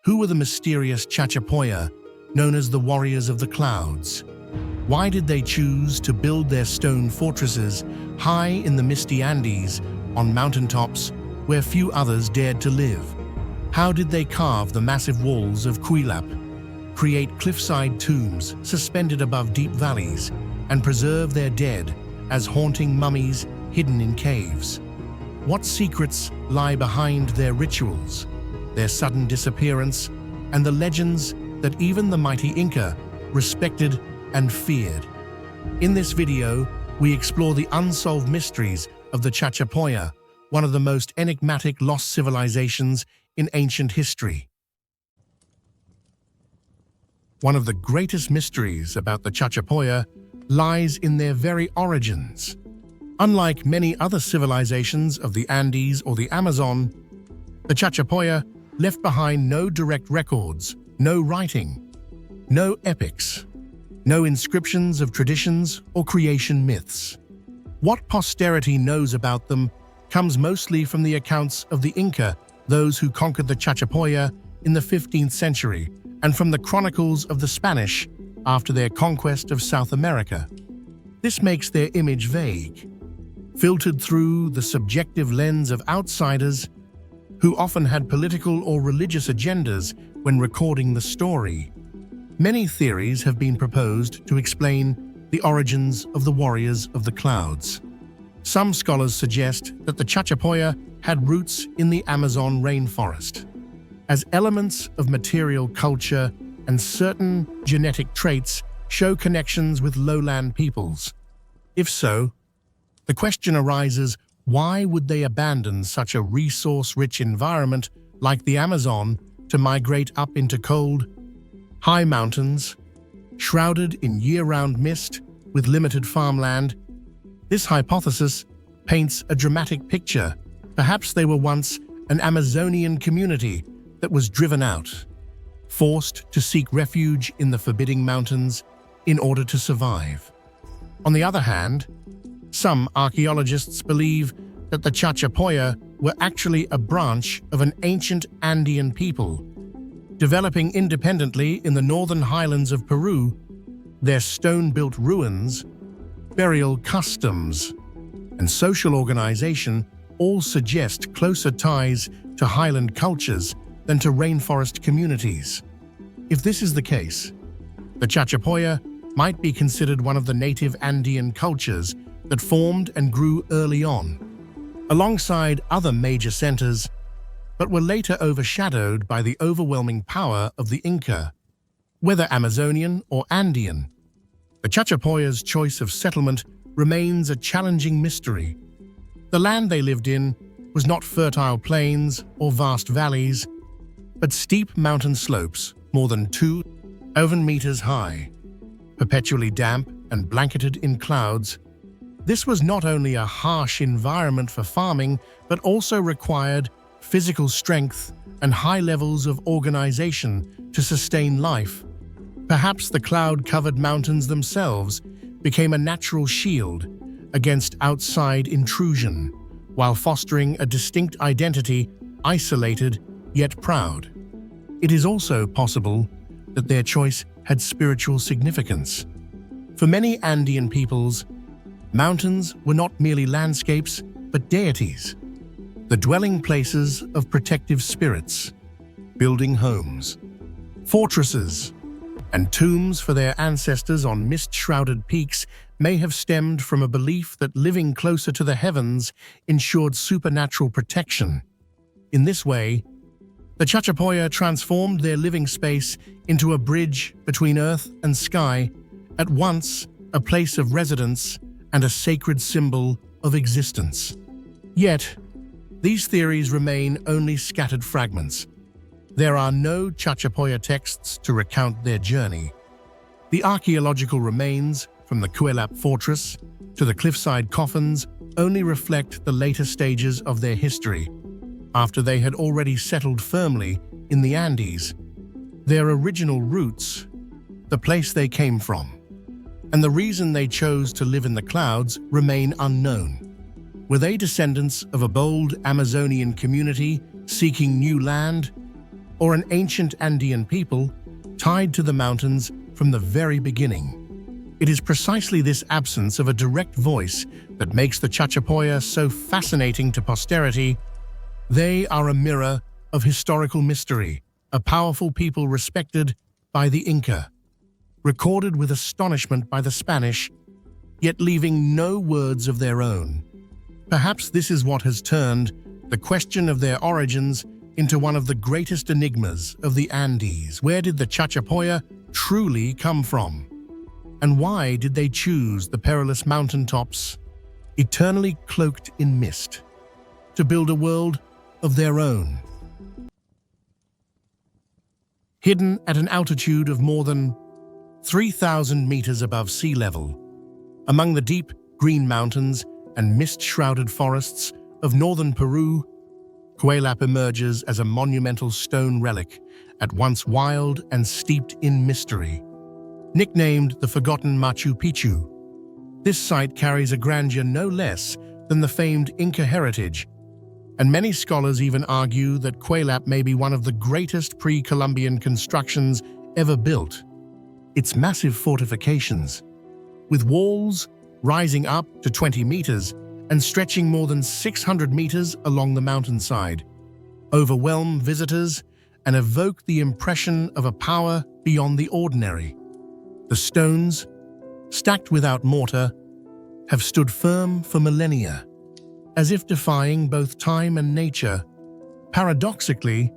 Who were the mysterious Chachapoya, known as the Warriors of the Clouds? Why did they choose to build their stone fortresses high in the misty Andes on mountaintops where few others dared to live? How did they carve the massive walls of Kuelap, create cliffside tombs suspended above deep valleys, and preserve their dead as haunting mummies hidden in caves? What secrets lie behind their rituals, their sudden disappearance, and the legends that even the mighty Inca respected and feared? In this video, we explore the unsolved mysteries of the Chachapoya, one of the most enigmatic lost civilizations in ancient history. One of the greatest mysteries about the Chachapoya lies in their very origins. Unlike many other civilizations of the Andes or the Amazon, the Chachapoya left behind no direct records, no writing, no epics, no inscriptions of traditions or creation myths. What posterity knows about them comes mostly from the accounts of the Inca, those who conquered the Chachapoya in the 15th century, and from the chronicles of the Spanish after their conquest of South America. This makes their image vague, filtered through the subjective lens of outsiders who often had political or religious agendas when recording the story. Many theories have been proposed to explain the origins of the Warriors of the Clouds. Some scholars suggest that the Chachapoya had roots in the Amazon rainforest, as elements of material culture and certain genetic traits show connections with lowland peoples. If so, the question arises, why would they abandon such a resource-rich environment like the Amazon to migrate up into cold, high mountains, shrouded in year-round mist with limited farmland? This hypothesis paints a dramatic picture. Perhaps they were once an Amazonian community that was driven out, forced to seek refuge in the forbidding mountains in order to survive. On the other hand, some archaeologists believe that the Chachapoya were actually a branch of an ancient Andean people, developing independently in the northern highlands of Peru. Their stone-built ruins, burial customs, and social organization all suggest closer ties to highland cultures than to rainforest communities. If this is the case, the Chachapoya might be considered one of the native Andean cultures that formed and grew early on, alongside other major centers, but were later overshadowed by the overwhelming power of the Inca. Whether Amazonian or Andean, the Chachapoya's choice of settlement remains a challenging mystery. The land they lived in was not fertile plains or vast valleys, but steep mountain slopes more than 2,000 meters high, perpetually damp and blanketed in clouds. This was not only a harsh environment for farming, but also required physical strength and high levels of organization to sustain life. Perhaps the cloud-covered mountains themselves became a natural shield against outside intrusion, while fostering a distinct identity, isolated yet proud. It is also possible that their choice had spiritual significance. For many Andean peoples, mountains were not merely landscapes, but deities, the dwelling places of protective spirits, building homes, fortresses, and tombs for their ancestors on mist-shrouded peaks may have stemmed from a belief that living closer to the heavens ensured supernatural protection. In this way, the Chachapoya transformed their living space into a bridge between earth and sky, at once a place of residence and a sacred symbol of existence. Yet, these theories remain only scattered fragments. There are no Chachapoya texts to recount their journey. The archaeological remains, from the Kuelap fortress to the cliffside coffins, only reflect the later stages of their history, after they had already settled firmly in the Andes. Their original roots, the place they came from, and the reason they chose to live in the clouds remain unknown. Were they descendants of a bold Amazonian community seeking new land? or an ancient Andean people tied to the mountains from the very beginning. It is precisely this absence of a direct voice that makes the Chachapoya so fascinating to posterity. They are a mirror of historical mystery, a powerful people respected by the Inca, recorded with astonishment by the Spanish, yet leaving no words of their own. Perhaps this is what has turned the question of their origins into one of the greatest enigmas of the Andes. Where did the Chachapoya truly come from? And why did they choose the perilous mountaintops, eternally cloaked in mist, to build a world of their own? Hidden at an altitude of more than 3,000 meters above sea level, among the deep green mountains and mist-shrouded forests of northern Peru, Kuelap emerges as a monumental stone relic, at once wild and steeped in mystery. Nicknamed the Forgotten Machu Picchu, this site carries a grandeur no less than the famed Inca heritage, and many scholars even argue that Kuelap may be one of the greatest pre-Columbian constructions ever built. Its massive fortifications, with walls rising up to 20 meters and stretching more than 600 meters along the mountainside, overwhelm visitors and evoke the impression of a power beyond the ordinary. The stones, stacked without mortar, have stood firm for millennia, as if defying both time and nature. Paradoxically,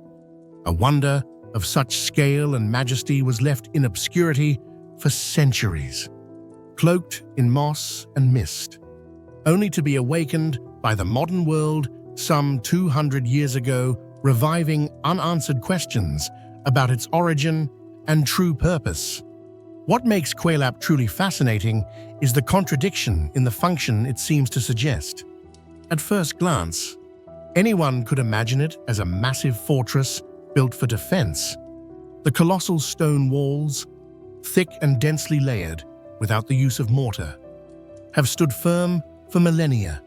a wonder of such scale and majesty was left in obscurity for centuries, cloaked in moss and mist, only to be awakened by the modern world some 200 years ago, reviving unanswered questions about its origin and true purpose. What makes Kuelap truly fascinating is the contradiction in the function it seems to suggest. At first glance, anyone could imagine it as a massive fortress built for defense. The colossal stone walls, thick and densely layered without the use of mortar, have stood firm for millennia,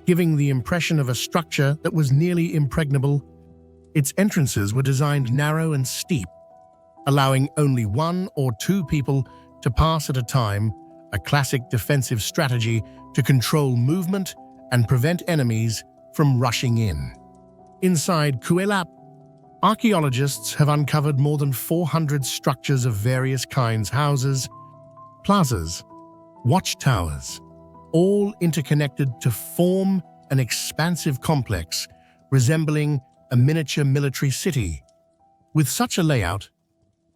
giving the impression of a structure that was nearly impregnable. Its entrances were designed narrow and steep, allowing only one or two people to pass at a time, a classic defensive strategy to control movement and prevent enemies from rushing in. Inside Kuelap, archaeologists have uncovered more than 400 structures of various kinds: houses, plazas, watchtowers, all interconnected to form an expansive complex resembling a miniature military city. With such a layout,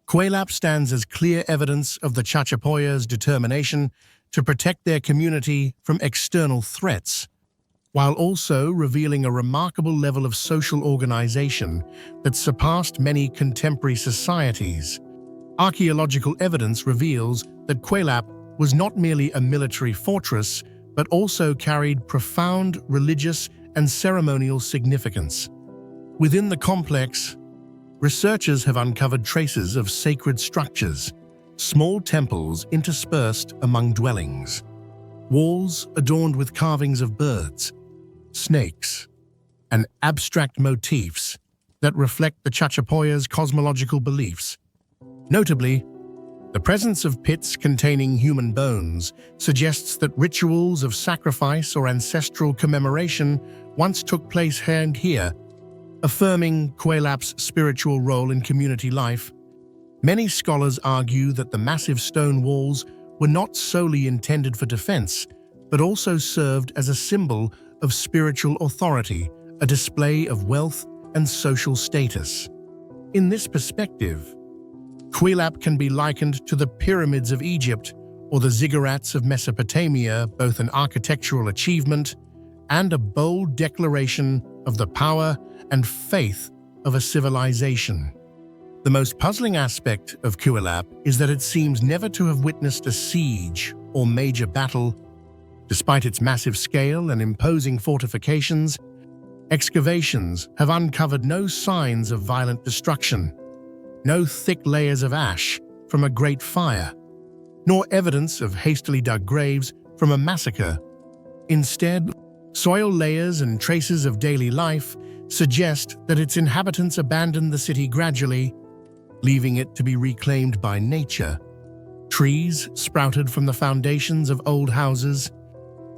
Kuelap stands as clear evidence of the Chachapoya's determination to protect their community from external threats, while also revealing a remarkable level of social organization that surpassed many contemporary societies. Archaeological evidence reveals that Kuelap was not merely a military fortress, but also carried profound religious and ceremonial significance. Within the complex, researchers have uncovered traces of sacred structures, small temples interspersed among dwellings, walls adorned with carvings of birds, snakes, and abstract motifs that reflect the Chachapoya's cosmological beliefs. Notably, the presence of pits containing human bones suggests that rituals of sacrifice or ancestral commemoration once took place here, affirming Kuelap's spiritual role in community life. Many scholars argue that the massive stone walls were not solely intended for defense, but also served as a symbol of spiritual authority, a display of wealth and social status. In this perspective, Kuelap can be likened to the pyramids of Egypt or the ziggurats of Mesopotamia, both an architectural achievement and a bold declaration of the power and faith of a civilization. The most puzzling aspect of Kuelap is that it seems never to have witnessed a siege or major battle. Despite its massive scale and imposing fortifications, excavations have uncovered no signs of violent destruction, no thick layers of ash from a great fire, nor evidence of hastily dug graves from a massacre. Instead, soil layers and traces of daily life suggest that its inhabitants abandoned the city gradually, leaving it to be reclaimed by nature. Trees sprouted from the foundations of old houses,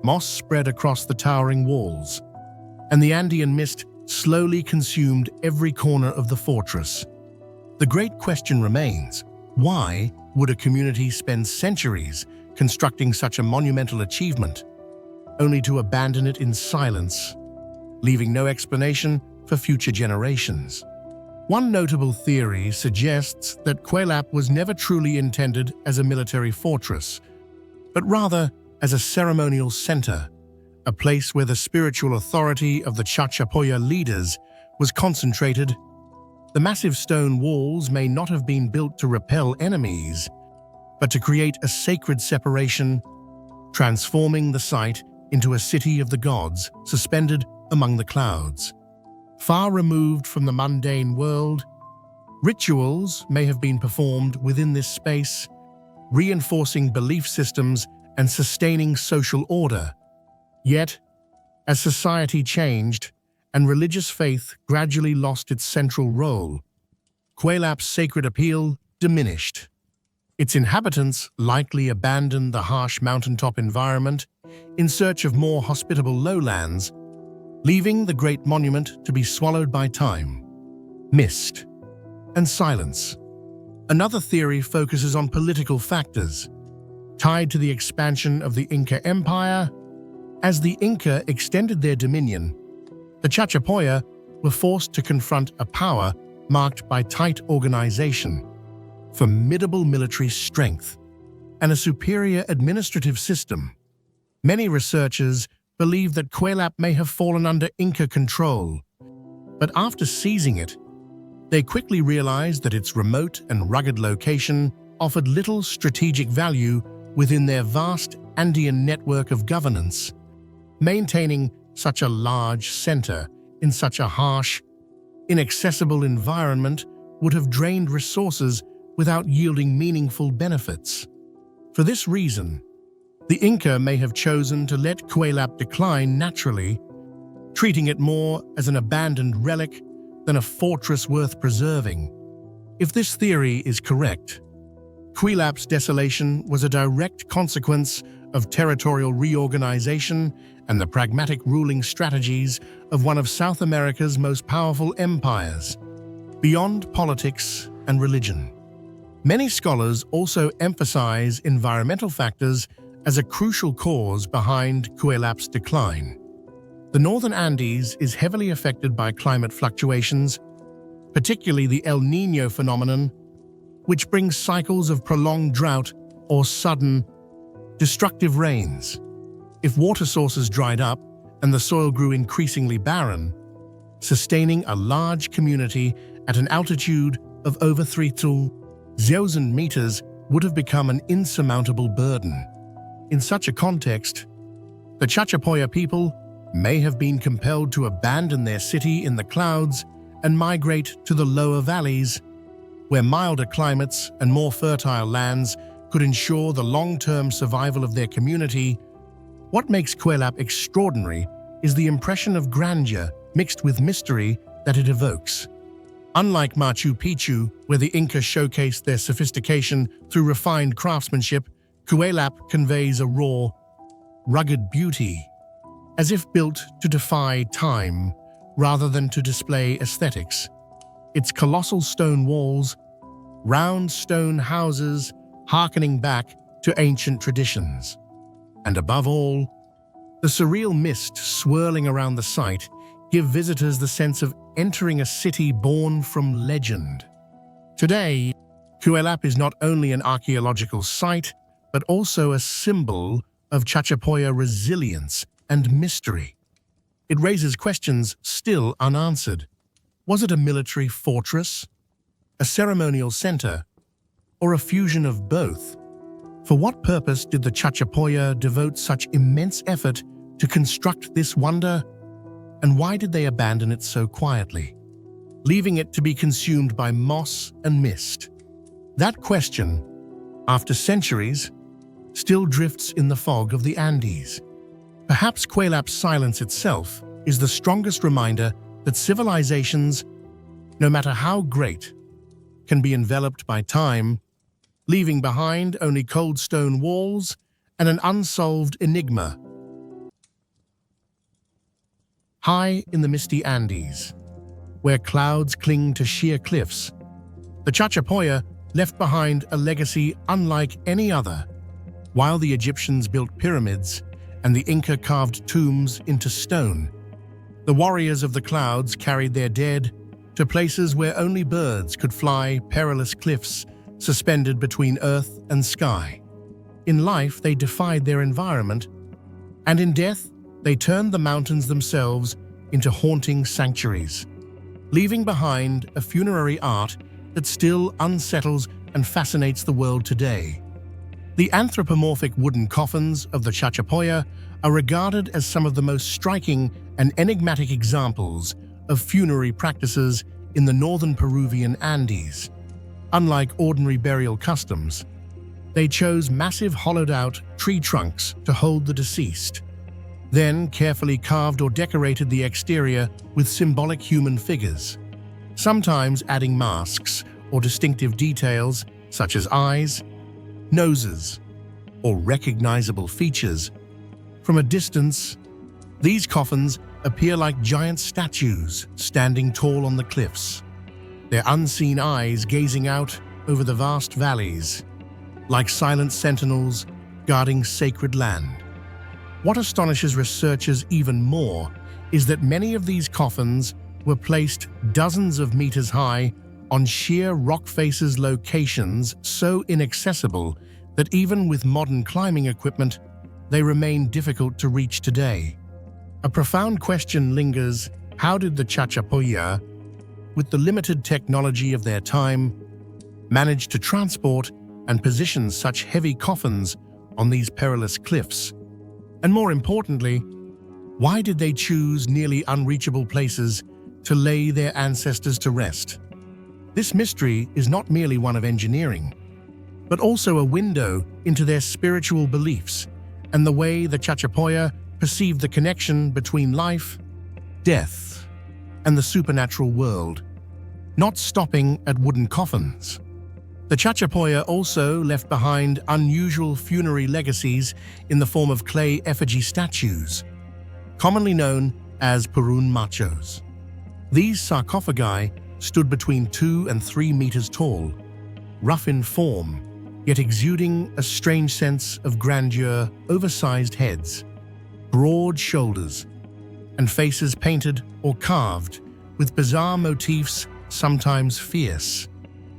moss spread across the towering walls, and the Andean mist slowly consumed every corner of the fortress. The great question remains, why would a community spend centuries constructing such a monumental achievement, only to abandon it in silence, leaving no explanation for future generations? One notable theory suggests that Kuelap was never truly intended as a military fortress, but rather as a ceremonial center, a place where the spiritual authority of the Chachapoya leaders was concentrated. The massive stone walls may not have been built to repel enemies, but to create a sacred separation, transforming the site into a city of the gods suspended among the clouds. Far removed from the mundane world, rituals may have been performed within this space, reinforcing belief systems and sustaining social order. Yet, as society changed and religious faith gradually lost its central role, Kuelap's sacred appeal diminished. Its inhabitants likely abandoned the harsh mountaintop environment in search of more hospitable lowlands, leaving the great monument to be swallowed by time, mist, and silence. Another theory focuses on political factors, tied to the expansion of the Inca Empire. As the Inca extended their dominion, the Chachapoya were forced to confront a power marked by tight organization, formidable military strength, and a superior administrative system. Many researchers believe that Kuelap may have fallen under Inca control, but after seizing it, they quickly realized that its remote and rugged location offered little strategic value within their vast Andean network of governance. Maintaining such a large center in such a harsh, inaccessible environment would have drained resources without yielding meaningful benefits. For this reason, the Inca may have chosen to let Kuelap decline naturally, treating it more as an abandoned relic than a fortress worth preserving. If this theory is correct, Kuelap's desolation was a direct consequence of territorial reorganization and the pragmatic ruling strategies of one of South America's most powerful empires, beyond politics and religion. Many scholars also emphasize environmental factors as a crucial cause behind Kuelap's decline. The northern Andes is heavily affected by climate fluctuations, particularly the El Niño phenomenon, which brings cycles of prolonged drought or sudden, destructive rains. If water sources dried up and the soil grew increasingly barren, sustaining a large community at an altitude of over 3,000 meters would have become an insurmountable burden. In such a context, the Chachapoya people may have been compelled to abandon their city in the clouds and migrate to the lower valleys, where milder climates and more fertile lands could ensure the long-term survival of their community. What makes Kuelap extraordinary is the impression of grandeur mixed with mystery that it evokes. Unlike Machu Picchu, where the Inca showcased their sophistication through refined craftsmanship, Kuelap conveys a raw, rugged beauty, as if built to defy time rather than to display aesthetics. Its colossal stone walls, round stone houses, harkening back to ancient traditions. And above all, the surreal mist swirling around the site give visitors the sense of entering a city born from legend. Today, Kuelap is not only an archaeological site, but also a symbol of Chachapoya resilience and mystery. It raises questions still unanswered. Was it a military fortress, a ceremonial center, or a fusion of both? For what purpose did the Chachapoya devote such immense effort to construct this wonder? And why did they abandon it so quietly, leaving it to be consumed by moss and mist? That question, after centuries, still drifts in the fog of the Andes. Perhaps Kuelap's silence itself is the strongest reminder that civilizations, no matter how great, can be enveloped by time, leaving behind only cold stone walls and an unsolved enigma. High in the misty Andes, where clouds cling to sheer cliffs, the Chachapoya left behind a legacy unlike any other. While the Egyptians built pyramids and the Inca carved tombs into stone, the warriors of the clouds carried their dead to places where only birds could fly, perilous cliffs suspended between earth and sky. In life, they defied their environment, and in death, they turned the mountains themselves into haunting sanctuaries, leaving behind a funerary art that still unsettles and fascinates the world today. The anthropomorphic wooden coffins of the Chachapoya are regarded as some of the most striking and enigmatic examples of funerary practices in the northern Peruvian Andes. Unlike ordinary burial customs, they chose massive hollowed-out tree trunks to hold the deceased, then carefully carved or decorated the exterior with symbolic human figures, sometimes adding masks or distinctive details such as eyes, noses, or recognizable features. From a distance, these coffins appear like giant statues standing tall on the cliffs, their unseen eyes gazing out over the vast valleys, like silent sentinels guarding sacred land. What astonishes researchers even more is that many of these coffins were placed dozens of meters high on sheer rock faces, locations so inaccessible that even with modern climbing equipment, they remain difficult to reach today. A profound question lingers: how did the Chachapoya, with the limited technology of their time, manage to transport and position such heavy coffins on these perilous cliffs? And more importantly, why did they choose nearly unreachable places to lay their ancestors to rest? This mystery is not merely one of engineering, but also a window into their spiritual beliefs and the way the Chachapoya perceived the connection between life, death, and the supernatural world. Not stopping at wooden coffins, the Chachapoya also left behind unusual funerary legacies in the form of clay effigy statues, commonly known as Purun machos. These sarcophagi stood between 2 and 3 meters tall, rough in form, yet exuding a strange sense of grandeur. Oversized heads, broad shoulders, and faces painted or carved with bizarre motifs, sometimes fierce,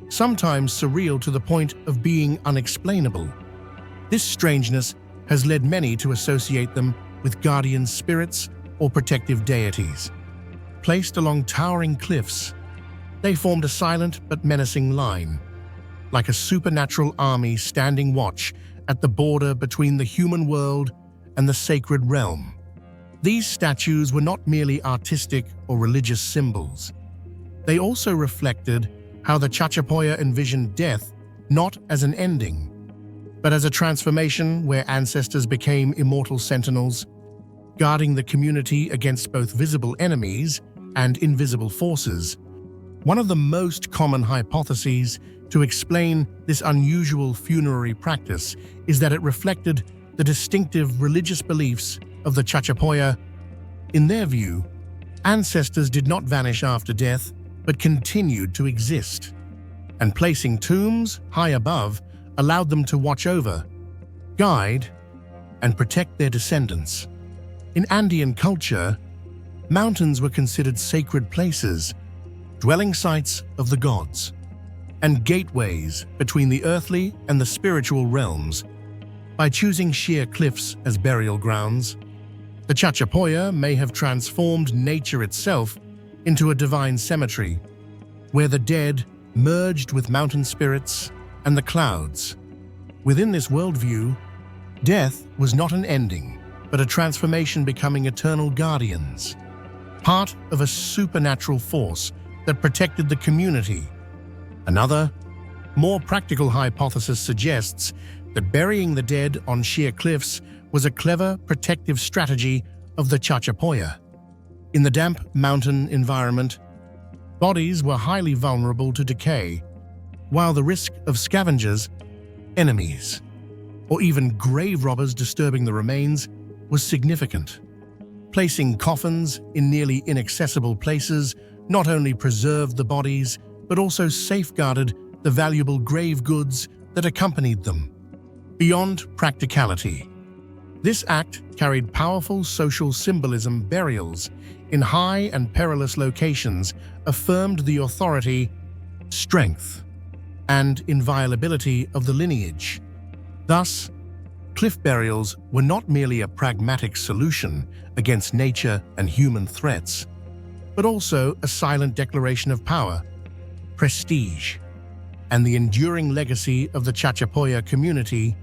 sometimes surreal to the point of being unexplainable. This strangeness has led many to associate them with guardian spirits or protective deities. Placed along towering cliffs, they formed a silent but menacing line, like a supernatural army standing watch at the border between the human world and the sacred realm. These statues were not merely artistic or religious symbols. They also reflected how the Chachapoya envisioned death not as an ending, but as a transformation where ancestors became immortal sentinels, guarding the community against both visible enemies and invisible forces. One of the most common hypotheses to explain this unusual funerary practice is that it reflected the distinctive religious beliefs of the Chachapoya. In their view, ancestors did not vanish after death, but continued to exist, and placing tombs high above allowed them to watch over, guide, and protect their descendants. In Andean culture, mountains were considered sacred places, dwelling sites of the gods, and gateways between the earthly and the spiritual realms. By choosing sheer cliffs as burial grounds, the Chachapoya may have transformed nature itself into a divine cemetery, where the dead merged with mountain spirits and the clouds. Within this worldview, death was not an ending, but a transformation, becoming eternal guardians, part of a supernatural force that protected the community. Another, more practical hypothesis suggests that burying the dead on sheer cliffs was a clever protective strategy of the Chachapoya. In the damp mountain environment, bodies were highly vulnerable to decay, while the risk of scavengers, enemies, or even grave robbers disturbing the remains was significant. Placing coffins in nearly inaccessible places not only preserved the bodies, but also safeguarded the valuable grave goods that accompanied them. Beyond practicality, this act carried powerful social symbolism. Burials in high and perilous locations affirmed the authority, strength, and inviolability of the lineage. Thus, cliff burials were not merely a pragmatic solution against nature and human threats, but also a silent declaration of power, prestige, and the enduring legacy of the Chachapoya community.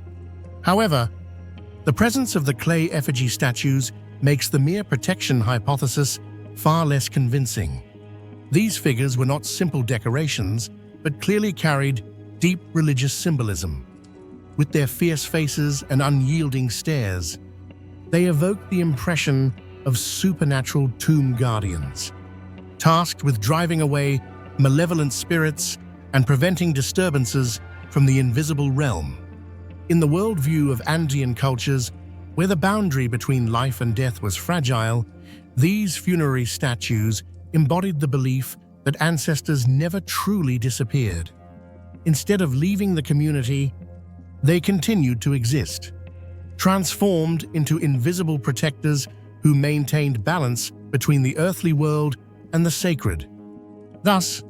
However, the presence of the clay effigy statues makes the mere protection hypothesis far less convincing. These figures were not simple decorations, but clearly carried deep religious symbolism. With their fierce faces and unyielding stares, they evoke the impression of supernatural tomb guardians, tasked with driving away malevolent spirits and preventing disturbances from the invisible realm. In the worldview of Andean cultures, where the boundary between life and death was fragile, these funerary statues embodied the belief that ancestors never truly disappeared. Instead of leaving the community, they continued to exist, transformed into invisible protectors who maintained balance between the earthly world and the sacred. Thus,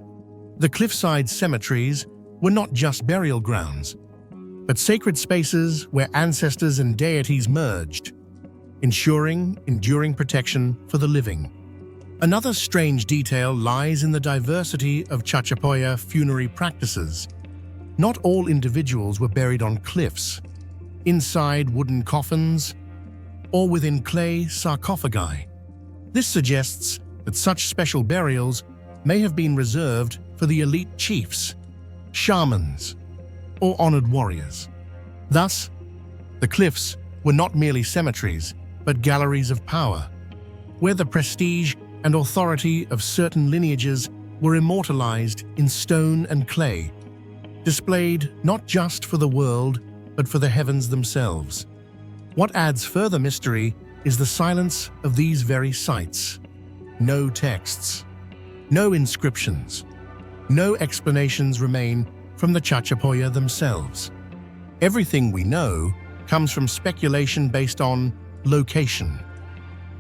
the cliffside cemeteries were not just burial grounds, but sacred spaces where ancestors and deities merged, ensuring enduring protection for the living. Another strange detail lies in the diversity of Chachapoya funerary practices. Not all individuals were buried on cliffs, inside wooden coffins, or within clay sarcophagi. This suggests that such special burials may have been reserved for the elite chiefs, shamans, or honored warriors. Thus, the cliffs were not merely cemeteries, but galleries of power, where the prestige and authority of certain lineages were immortalized in stone and clay, displayed not just for the world, but for the heavens themselves. What adds further mystery is the silence of these very sites. No texts, no inscriptions, no explanations remain from the Chachapoya themselves. Everything we know comes from speculation based on location,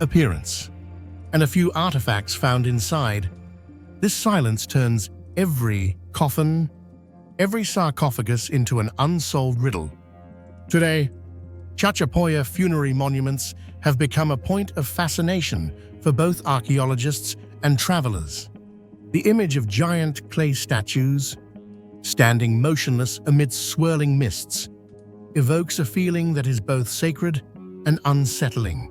appearance, and a few artifacts found inside. This silence turns every coffin, every sarcophagus into an unsolved riddle. Today, Chachapoya funerary monuments have become a point of fascination for both archaeologists and travelers. The image of giant clay statues, standing motionless amidst swirling mists, evokes a feeling that is both sacred and unsettling.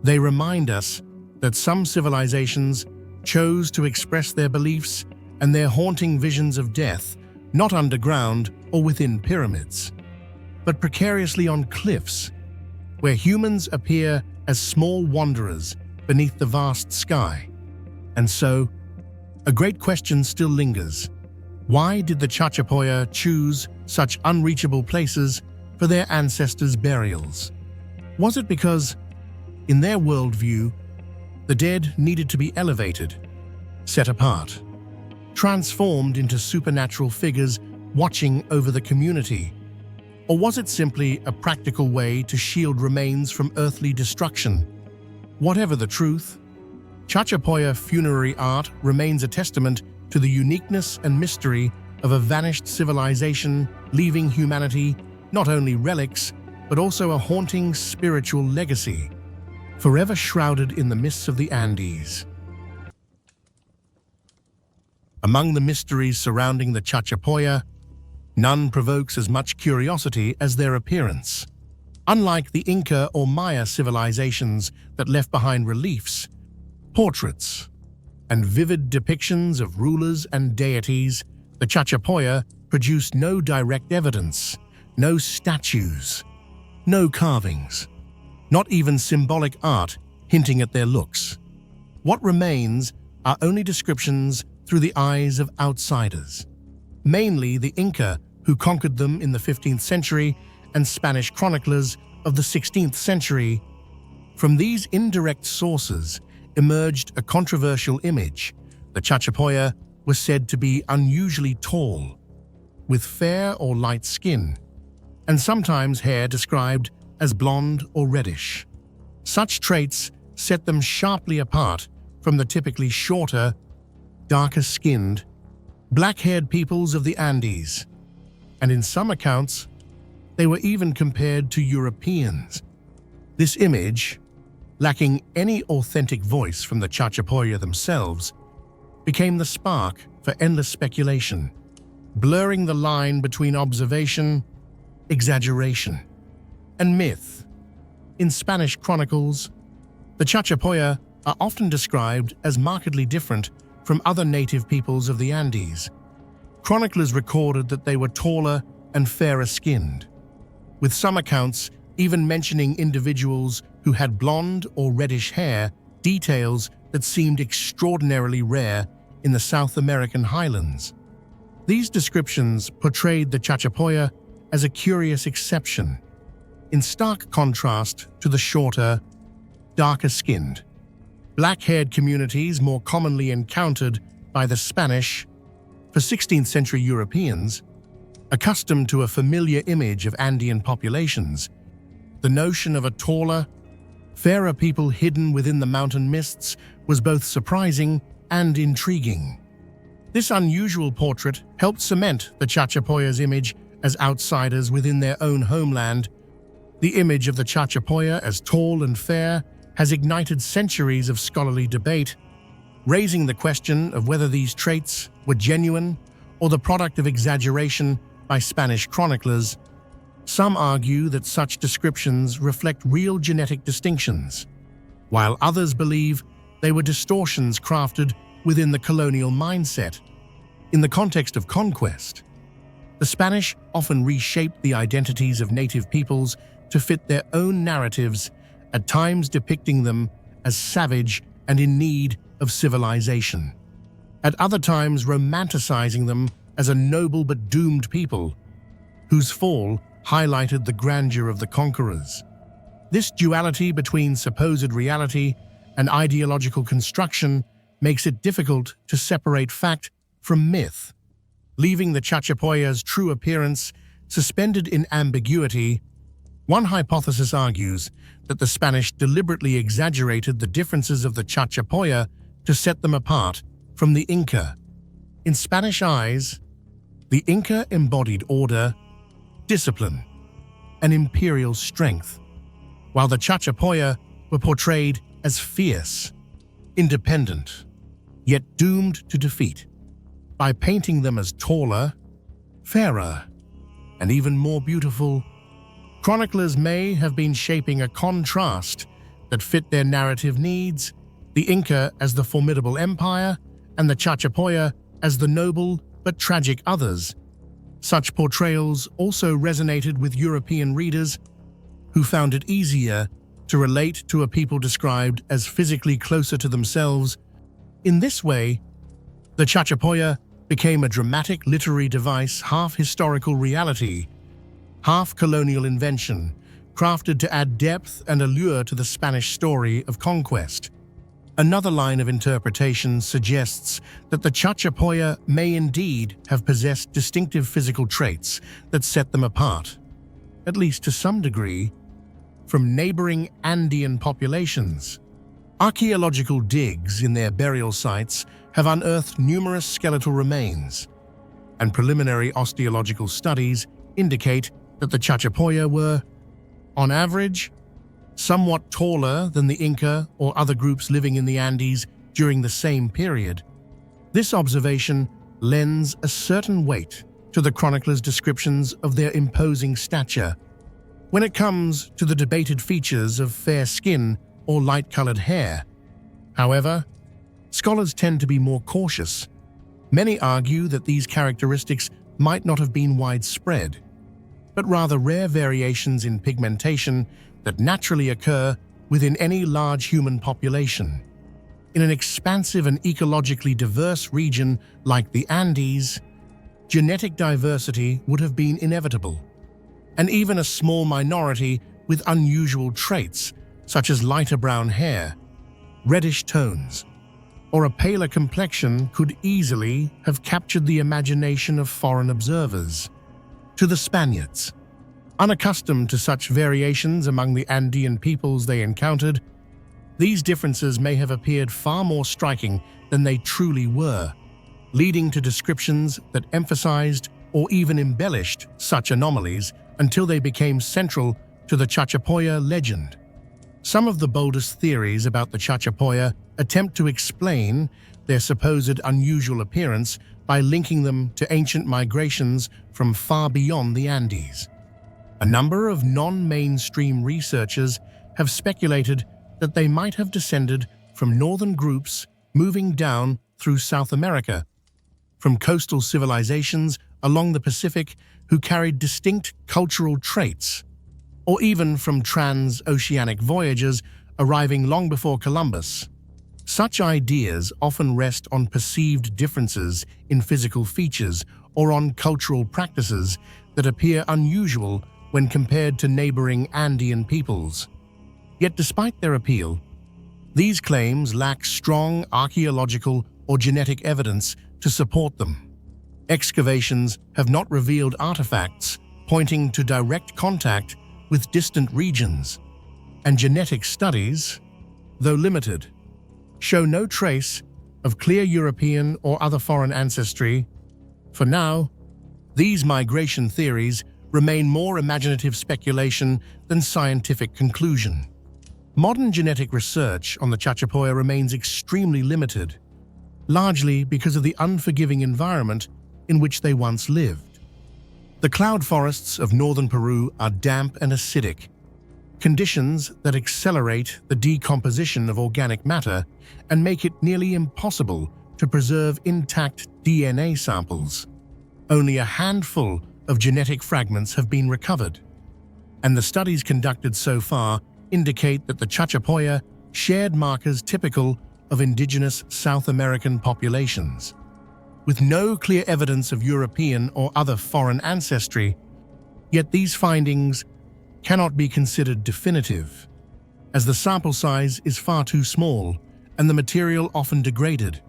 They remind us that some civilizations chose to express their beliefs and their haunting visions of death not underground or within pyramids, but precariously on cliffs, where humans appear as small wanderers beneath the vast sky. And so, a great question still lingers. Why did the Chachapoya choose such unreachable places for their ancestors' burials? Was it because, in their worldview, the dead needed to be elevated, set apart, transformed into supernatural figures watching over the community? Or was it simply a practical way to shield remains from earthly destruction? Whatever the truth, Chachapoya funerary art remains a testament to the uniqueness and mystery of a vanished civilization, leaving humanity not only relics, but also a haunting spiritual legacy, forever shrouded in the mists of the Andes. Among the mysteries surrounding the Chachapoya, none provokes as much curiosity as their appearance. Unlike the Inca or Maya civilizations that left behind reliefs, portraits, and vivid depictions of rulers and deities, the Chachapoya produced no direct evidence, no statues, no carvings, not even symbolic art hinting at their looks. What remains are only descriptions through the eyes of outsiders, mainly the Inca, who conquered them in the 15th century, and Spanish chroniclers of the 16th century. From these indirect sources emerged a controversial image. The Chachapoya was said to be unusually tall, with fair or light skin, and sometimes hair described as blonde or reddish. Such traits set them sharply apart from the typically shorter, darker-skinned, black-haired peoples of the Andes, and in some accounts, they were even compared to Europeans. This image, lacking any authentic voice from the Chachapoya themselves, became the spark for endless speculation, blurring the line between observation, exaggeration, and myth. In Spanish chronicles, the Chachapoya are often described as markedly different from other native peoples of the Andes. Chroniclers recorded that they were taller and fairer-skinned, with some accounts even mentioning individuals who had blonde or reddish hair, details that seemed extraordinarily rare in the South American highlands. These descriptions portrayed the Chachapoya as a curious exception, in stark contrast to the shorter, darker-skinned, black-haired communities more commonly encountered by the Spanish. For 16th century Europeans, accustomed to a familiar image of Andean populations, the notion of a taller, fairer people hidden within the mountain mists was both surprising and intriguing. This unusual portrait helped cement the Chachapoya's image as outsiders within their own homeland. The image of the Chachapoya as tall and fair has ignited centuries of scholarly debate, raising the question of whether these traits were genuine or the product of exaggeration by Spanish chroniclers. Some argue that such descriptions reflect real genetic distinctions, while others believe they were distortions crafted within the colonial mindset. In the context of conquest, the Spanish often reshaped the identities of native peoples to fit their own narratives, at times depicting them as savage and in need of civilization, at other times romanticizing them as a noble but doomed people, whose fall highlighted the grandeur of the conquerors. This duality between supposed reality and ideological construction makes it difficult to separate fact from myth, leaving the Chachapoya's true appearance suspended in ambiguity. One hypothesis argues that the Spanish deliberately exaggerated the differences of the Chachapoya to set them apart from the Inca. In Spanish eyes, the Inca embodied order, discipline, and imperial strength, while the Chachapoya were portrayed as fierce, independent, yet doomed to defeat. By painting them as taller, fairer, and even more beautiful, chroniclers may have been shaping a contrast that fit their narrative needs, the Inca as the formidable empire and the Chachapoya as the noble but tragic others. Such portrayals also resonated with European readers who found it easier to relate to a people described as physically closer to themselves. In this way, the Chachapoya became a dramatic literary device, half historical reality, half colonial invention, crafted to add depth and allure to the Spanish story of conquest. Another line of interpretation suggests that the Chachapoya may indeed have possessed distinctive physical traits that set them apart, at least to some degree, from neighboring Andean populations. Archaeological digs in their burial sites have unearthed numerous skeletal remains, and preliminary osteological studies indicate that the Chachapoya were, on average, somewhat taller than the Inca or other groups living in the Andes during the same period. This observation lends a certain weight to the chronicler's descriptions of their imposing stature. When it comes to the debated features of fair skin or light-colored hair, however, scholars tend to be more cautious. Many argue that these characteristics might not have been widespread, but rather rare variations in pigmentation that naturally occur within any large human population. In an expansive and ecologically diverse region like the Andes, genetic diversity would have been inevitable, and even a small minority with unusual traits such as lighter brown hair, reddish tones, or a paler complexion could easily have captured the imagination of foreign observers. To the Spaniards, unaccustomed to such variations among the Andean peoples they encountered, these differences may have appeared far more striking than they truly were, leading to descriptions that emphasized or even embellished such anomalies until they became central to the Chachapoya legend. Some of the boldest theories about the Chachapoya attempt to explain their supposed unusual appearance by linking them to ancient migrations from far beyond the Andes. A number of non-mainstream researchers have speculated that they might have descended from northern groups moving down through South America, from coastal civilizations along the Pacific who carried distinct cultural traits, or even from trans-oceanic voyagers arriving long before Columbus. Such ideas often rest on perceived differences in physical features or on cultural practices that appear unusual when compared to neighboring Andean peoples. Yet despite their appeal, these claims lack strong archaeological or genetic evidence to support them. Excavations have not revealed artifacts pointing to direct contact with distant regions, and genetic studies, though limited, show no trace of clear European or other foreign ancestry. For now, these migration theories remain more imaginative speculation than scientific conclusion. Modern genetic research on the Chachapoya remains extremely limited, largely because of the unforgiving environment in which they once lived. The cloud forests of northern Peru are damp and acidic, conditions that accelerate the decomposition of organic matter and make it nearly impossible to preserve intact DNA samples. Only a handful of genetic fragments have been recovered, and the studies conducted so far indicate that the Chachapoya shared markers typical of indigenous South American populations. With no clear evidence of European or other foreign ancestry, yet these findings cannot be considered definitive, as the sample size is far too small and the material often degraded.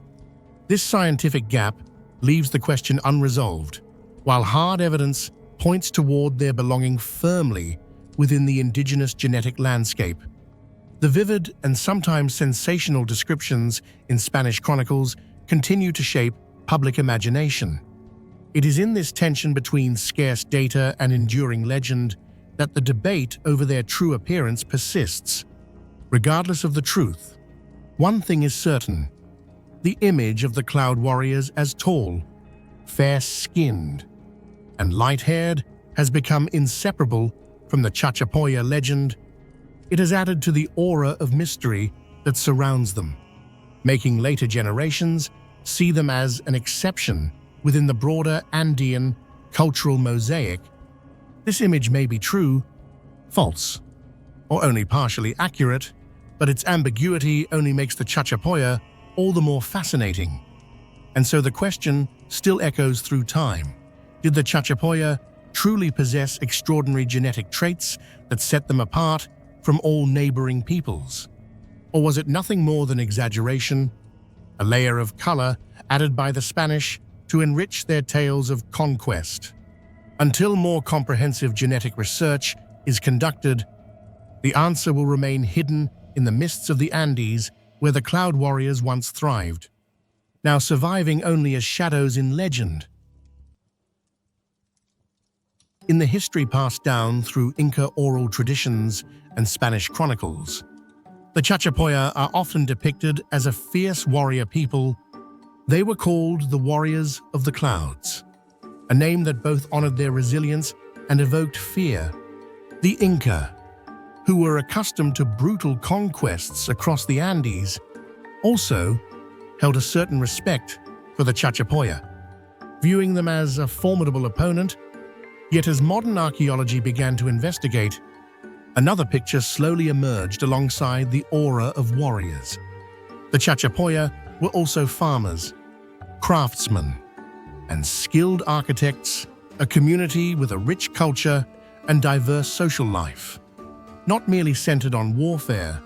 This scientific gap leaves the question unresolved, while hard evidence points toward their belonging firmly within the indigenous genetic landscape. The vivid and sometimes sensational descriptions in Spanish chronicles continue to shape public imagination. It is in this tension between scarce data and enduring legend that the debate over their true appearance persists. Regardless of the truth, one thing is certain: the image of the Cloud Warriors as tall, fair-skinned, and light-haired has become inseparable from the Chachapoya legend. It has added to the aura of mystery that surrounds them, making later generations see them as an exception within the broader Andean cultural mosaic. This image may be true, false, or only partially accurate, but its ambiguity only makes the Chachapoya all the more fascinating. And so the question still echoes through time: did the Chachapoya truly possess extraordinary genetic traits that set them apart from all neighboring peoples? Or was it nothing more than exaggeration, a layer of color added by the Spanish to enrich their tales of conquest? Until more comprehensive genetic research is conducted, the answer will remain hidden in the mists of the Andes where the Cloud Warriors once thrived, now surviving only as shadows in legend. In the history passed down through Inca oral traditions and Spanish chronicles, the Chachapoya are often depicted as a fierce warrior people. They were called the Warriors of the Clouds, a name that both honored their resilience and evoked fear. The Inca, who were accustomed to brutal conquests across the Andes, also held a certain respect for the Chachapoya, viewing them as a formidable opponent. Yet as modern archaeology began to investigate, another picture slowly emerged alongside the aura of warriors. The Chachapoya were also farmers, craftsmen, and skilled architects, a community with a rich culture and diverse social life. Not merely centered on warfare,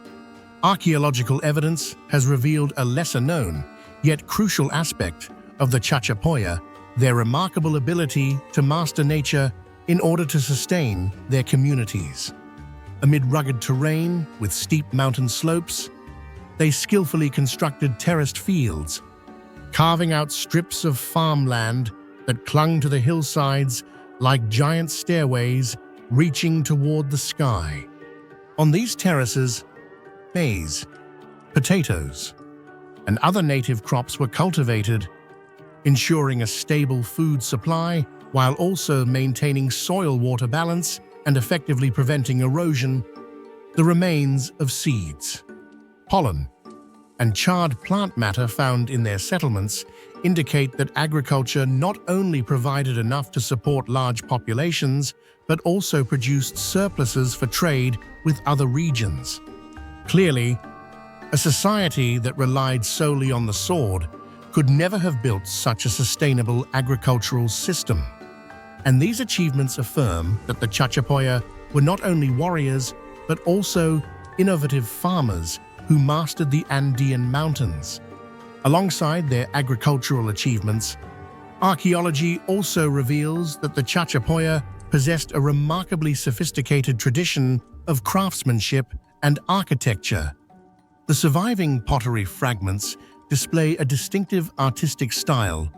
archaeological evidence has revealed a lesser-known, yet crucial aspect of the Chachapoya, their remarkable ability to master nature in order to sustain their communities. Amid rugged terrain with steep mountain slopes, they skillfully constructed terraced fields, carving out strips of farmland that clung to the hillsides like giant stairways reaching toward the sky. On these terraces, maize, potatoes, and other native crops were cultivated, ensuring a stable food supply while also maintaining soil-water balance and effectively preventing erosion. The remains of seeds, pollen, and charred plant matter found in their settlements indicate that agriculture not only provided enough to support large populations, but also produced surpluses for trade with other regions. Clearly, a society that relied solely on the sword could never have built such a sustainable agricultural system. And these achievements affirm that the Chachapoya were not only warriors, but also innovative farmers who mastered the Andean mountains. Alongside their agricultural achievements, archaeology also reveals that the Chachapoya possessed a remarkably sophisticated tradition of craftsmanship and architecture. The surviving pottery fragments display a distinctive artistic style,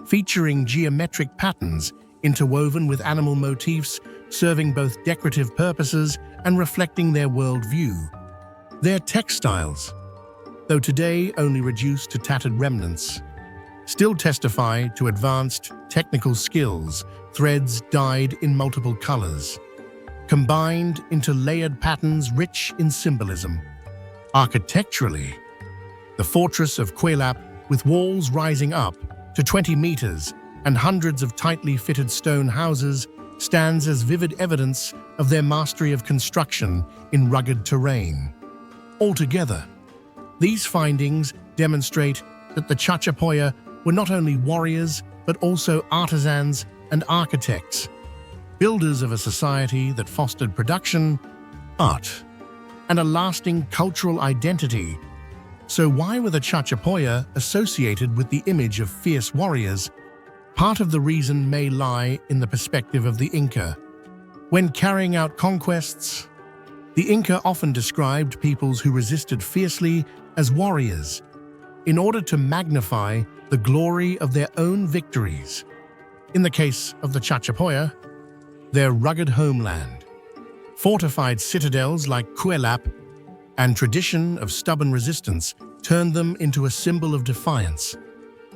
featuring geometric patterns interwoven with animal motifs, serving both decorative purposes and reflecting their worldview. Their textiles, though today only reduced to tattered remnants, still testify to advanced technical skills, threads dyed in multiple colors, combined into layered patterns rich in symbolism. Architecturally, the fortress of Kuelap, with walls rising up to 20 meters and hundreds of tightly fitted stone houses, stands as vivid evidence of their mastery of construction in rugged terrain. Altogether, these findings demonstrate that the Chachapoya were not only warriors, but also artisans and architects, builders of a society that fostered production, art, and a lasting cultural identity. So why were the Chachapoya associated with the image of fierce warriors? Part of the reason may lie in the perspective of the Inca. When carrying out conquests, the Inca often described peoples who resisted fiercely as warriors, in order to magnify the glory of their own victories. In the case of the Chachapoya, their rugged homeland, fortified citadels like Kuelap, and tradition of stubborn resistance turned them into a symbol of defiance.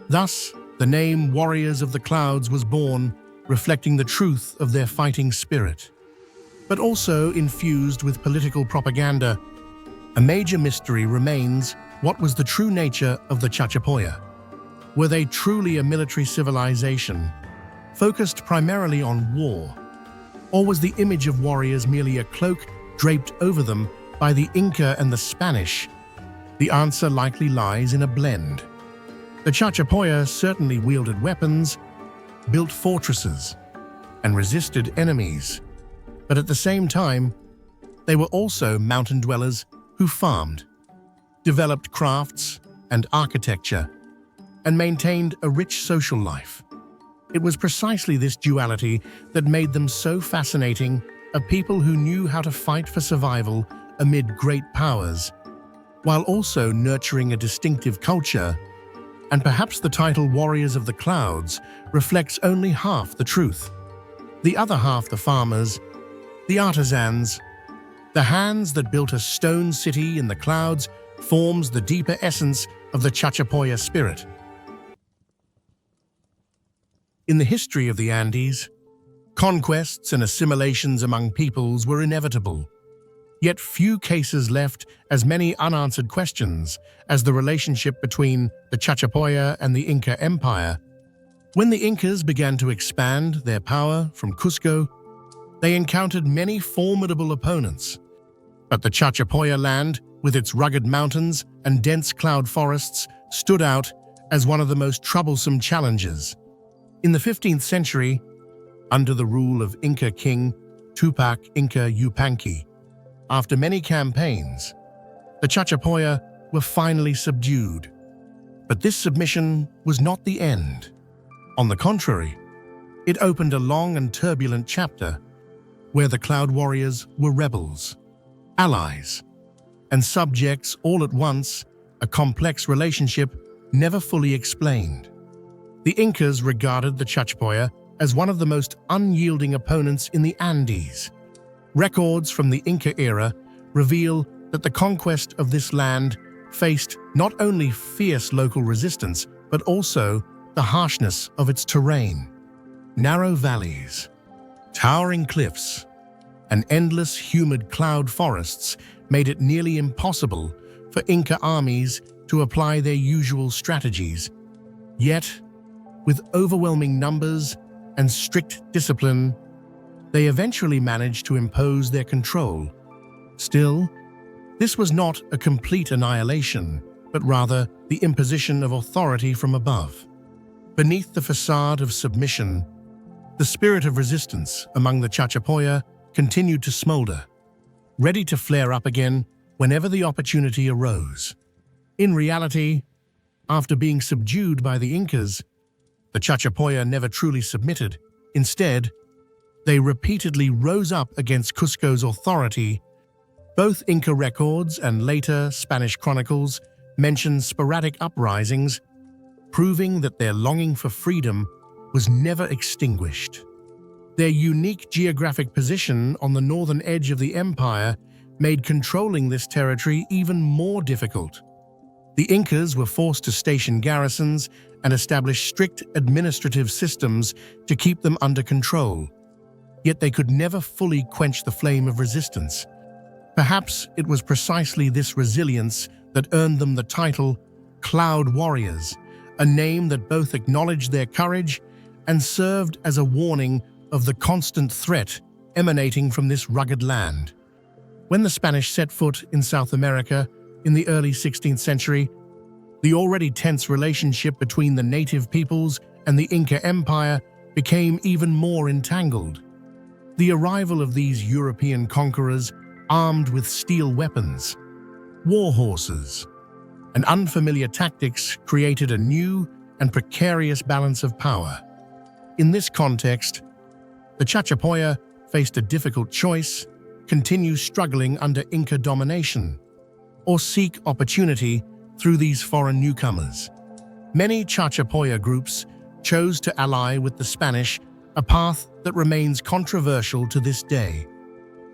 Thus, the name Warriors of the Clouds was born, reflecting the truth of their fighting spirit. But also infused with political propaganda, a major mystery remains: what was the true nature of the Chachapoya? Were they truly a military civilization, focused primarily on war? Or was the image of warriors merely a cloak draped over them by the Inca and the Spanish? The answer likely lies in a blend. The Chachapoya certainly wielded weapons, built fortresses, and resisted enemies. But at the same time, they were also mountain dwellers who farmed, developed crafts and architecture, and maintained a rich social life. It was precisely this duality that made them so fascinating, a people who knew how to fight for survival amid great powers, while also nurturing a distinctive culture. And perhaps the title Warriors of the Clouds reflects only half the truth. The other half, the farmers, the artisans, the hands that built a stone city in the clouds, forms the deeper essence of the Chachapoya spirit. In the history of the Andes, conquests and assimilations among peoples were inevitable. Yet few cases left as many unanswered questions as the relationship between the Chachapoya and the Inca Empire. When the Incas began to expand their power from Cusco, they encountered many formidable opponents. But the Chachapoya land with its rugged mountains and dense cloud forests, stood out as one of the most troublesome challenges. In the 15th century, under the rule of Inca king Tupac Inca Yupanqui, after many campaigns, the Chachapoya were finally subdued. But this submission was not the end. On the contrary, it opened a long and turbulent chapter where the Cloud Warriors were rebels, allies, and subjects all at once, a complex relationship never fully explained. The Incas regarded the Chachapoya as one of the most unyielding opponents in the Andes. Records from the Inca era reveal that the conquest of this land faced not only fierce local resistance, but also the harshness of its terrain. Narrow valleys, towering cliffs, and endless humid cloud forests made it nearly impossible for Inca armies to apply their usual strategies. Yet, with overwhelming numbers and strict discipline, they eventually managed to impose their control. Still, this was not a complete annihilation, but rather the imposition of authority from above. Beneath the facade of submission, the spirit of resistance among the Chachapoya continued to smolder, ready to flare up again whenever the opportunity arose. In reality, after being subdued by the Incas, the Chachapoya never truly submitted. Instead, they repeatedly rose up against Cusco's authority. Both Inca records and later Spanish chronicles mention sporadic uprisings, proving that their longing for freedom was never extinguished. Their unique geographic position on the northern edge of the empire made controlling this territory even more difficult. The Incas were forced to station garrisons and establish strict administrative systems to keep them under control. Yet they could never fully quench the flame of resistance. Perhaps it was precisely this resilience that earned them the title Cloud Warriors, a name that both acknowledged their courage and served as a warning of the constant threat emanating from this rugged land. When the Spanish set foot in South America in the early 16th century, the already tense relationship between the native peoples and the Inca Empire became even more entangled. The arrival of these European conquerors, armed with steel weapons, war horses, and unfamiliar tactics, created a new and precarious balance of power. In this context, the Chachapoya faced a difficult choice: continue struggling under Inca domination, or seek opportunity through these foreign newcomers. Many Chachapoya groups chose to ally with the Spanish, a path that remains controversial to this day.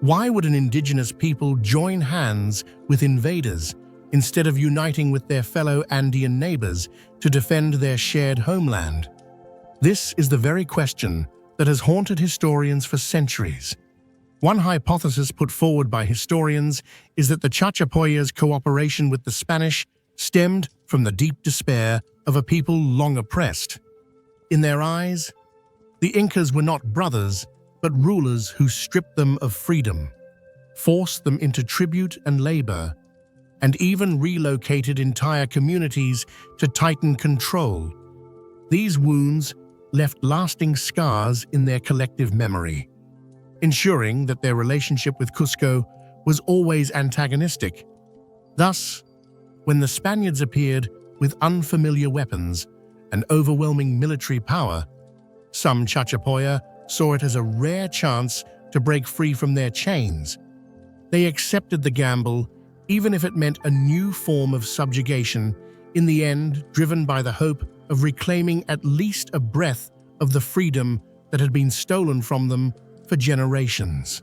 Why would an indigenous people join hands with invaders instead of uniting with their fellow Andean neighbors to defend their shared homeland? This is the very question that has haunted historians for centuries. One hypothesis put forward by historians is that the Chachapoya's cooperation with the Spanish stemmed from the deep despair of a people long oppressed. In their eyes, the Incas were not brothers, but rulers who stripped them of freedom, forced them into tribute and labor, and even relocated entire communities to tighten control. These wounds left lasting scars in their collective memory, ensuring that their relationship with Cusco was always antagonistic. Thus, when the Spaniards appeared with unfamiliar weapons and overwhelming military power, some Chachapoya saw it as a rare chance to break free from their chains. They accepted the gamble, even if it meant a new form of subjugation, in the end driven by the hope of reclaiming at least a breath of the freedom that had been stolen from them for generations.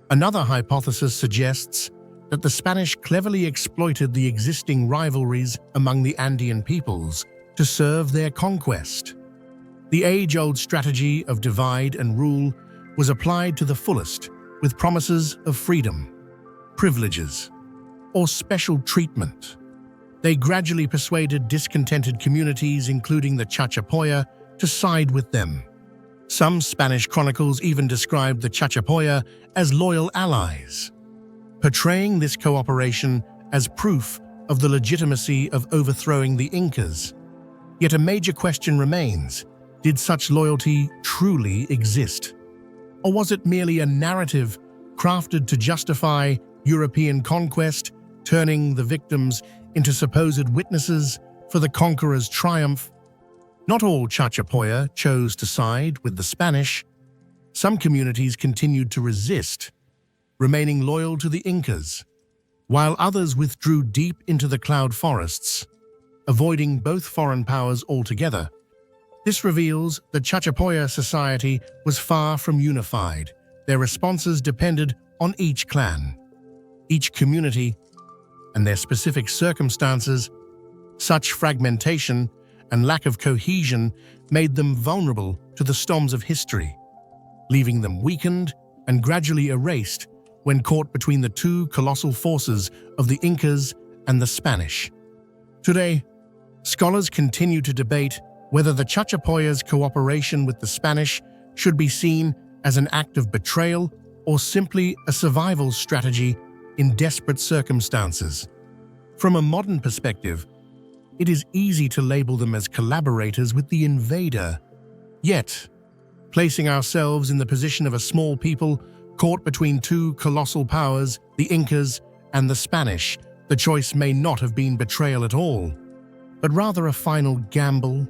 Another hypothesis suggests that the Spanish cleverly exploited the existing rivalries among the Andean peoples to serve their conquest. The age-old strategy of divide and rule was applied to the fullest, with promises of freedom, privileges, or special treatment. They gradually persuaded discontented communities, including the Chachapoya, to side with them. Some Spanish chronicles even described the Chachapoya as loyal allies, portraying this cooperation as proof of the legitimacy of overthrowing the Incas. Yet a major question remains: did such loyalty truly exist? Or was it merely a narrative crafted to justify European conquest, turning the victims into supposed witnesses for the conqueror's triumph? Not all Chachapoya chose to side with the Spanish. Some communities continued to resist, remaining loyal to the Incas, while others withdrew deep into the cloud forests, avoiding both foreign powers altogether. This reveals that Chachapoya society was far from unified. Their responses depended on each clan, each community, and their specific circumstances. Such fragmentation and lack of cohesion made them vulnerable to the storms of history, leaving them weakened and gradually erased when caught between the two colossal forces of the Incas and the Spanish. Today, scholars continue to debate whether the Chachapoya's cooperation with the Spanish should be seen as an act of betrayal or simply a survival strategy in desperate circumstances. From a modern perspective, it is easy to label them as collaborators with the invader. Yet, placing ourselves in the position of a small people caught between two colossal powers, the Incas and the Spanish, the choice may not have been betrayal at all, but rather a final gamble.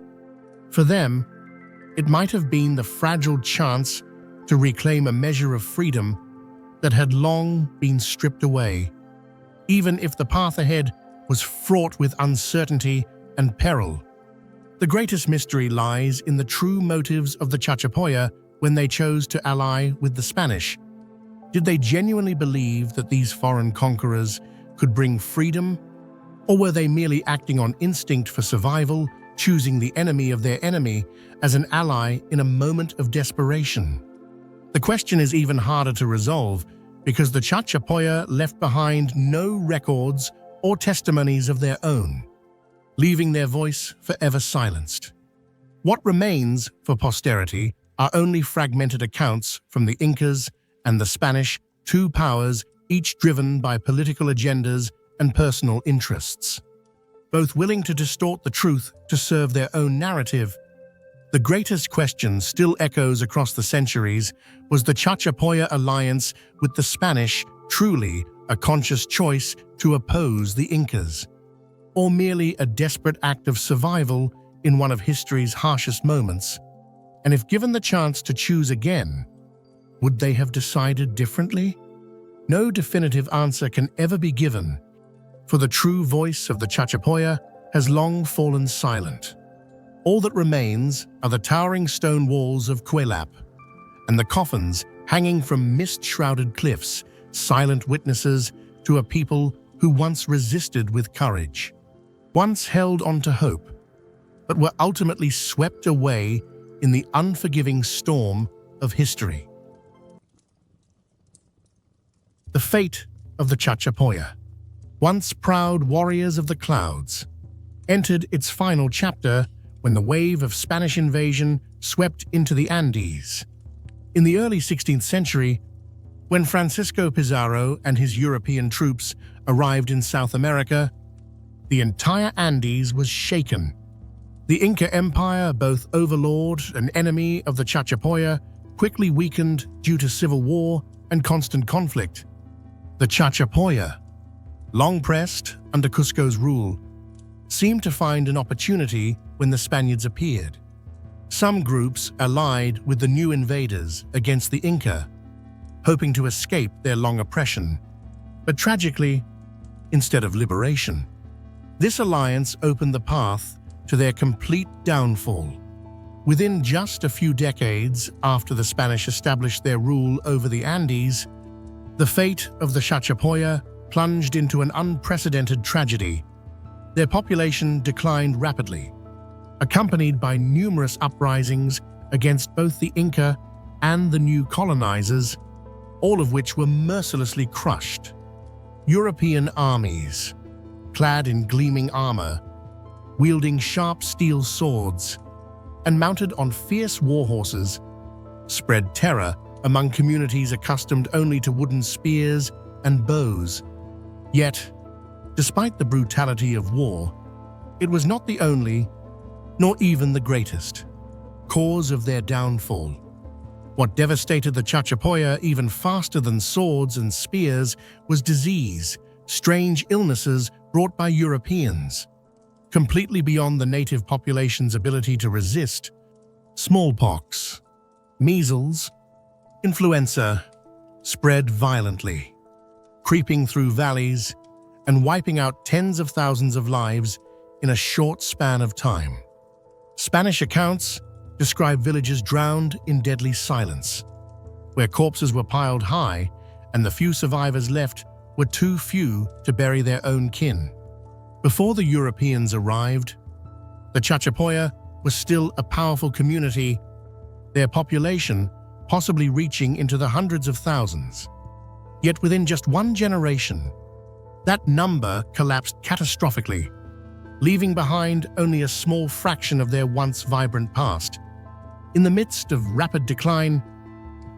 For them, it might have been the fragile chance to reclaim a measure of freedom that had long been stripped away, even if the path ahead was fraught with uncertainty and peril. The greatest mystery lies in the true motives of the Chachapoya when they chose to ally with the Spanish. Did they genuinely believe that these foreign conquerors could bring freedom, or were they merely acting on instinct for survival, choosing the enemy of their enemy as an ally in a moment of desperation? The question is even harder to resolve because the Chachapoya left behind no records or testimonies of their own, leaving their voice forever silenced. What remains for posterity are only fragmented accounts from the Incas and the Spanish, two powers each driven by political agendas and personal interests, both willing to distort the truth to serve their own narrative. The greatest question still echoes across the centuries: was the Chachapoya alliance with the Spanish truly a conscious choice to oppose the Incas, or merely a desperate act of survival in one of history's harshest moments? And if given the chance to choose again, would they have decided differently? No definitive answer can ever be given, for the true voice of the Chachapoya has long fallen silent. All that remains are the towering stone walls of Kuelap and the coffins hanging from mist-shrouded cliffs, silent witnesses to a people who once resisted with courage, once held on to hope, but were ultimately swept away in the unforgiving storm of history. The fate of the Chachapoya, once proud warriors of the clouds, entered its final chapter when the wave of Spanish invasion swept into the Andes. In the early 16th century, when Francisco Pizarro and his European troops arrived in South America, the entire Andes was shaken. The Inca Empire, both overlord and enemy of the Chachapoya, quickly weakened due to civil war and constant conflict. The Chachapoya, long pressed under Cusco's rule, seemed to find an opportunity when the Spaniards appeared. Some groups allied with the new invaders against the Inca, hoping to escape their long oppression. But tragically, instead of liberation, this alliance opened the path to their complete downfall. Within just a few decades after the Spanish established their rule over the Andes, the fate of the Chachapoya plunged into an unprecedented tragedy. Their population declined rapidly, accompanied by numerous uprisings against both the Inca and the new colonizers, all of which were mercilessly crushed. European armies, clad in gleaming armor, wielding sharp steel swords, and mounted on fierce war horses, spread terror among communities accustomed only to wooden spears and bows. Yet, Despite the brutality of war, it was not the only, nor even the greatest, cause of their downfall. What devastated the Chachapoya even faster than swords and spears was disease, strange illnesses brought by Europeans, completely beyond the native population's ability to resist. Smallpox, measles, influenza spread violently, creeping through valleys and wiping out tens of thousands of lives in a short span of time. Spanish accounts describe villages drowned in deadly silence, where corpses were piled high and the few survivors left were too few to bury their own kin. Before the Europeans arrived, the Chachapoya was still a powerful community, their population possibly reaching into the hundreds of thousands. Yet within just one generation, that number collapsed catastrophically, leaving behind only a small fraction of their once vibrant past. In the midst of rapid decline,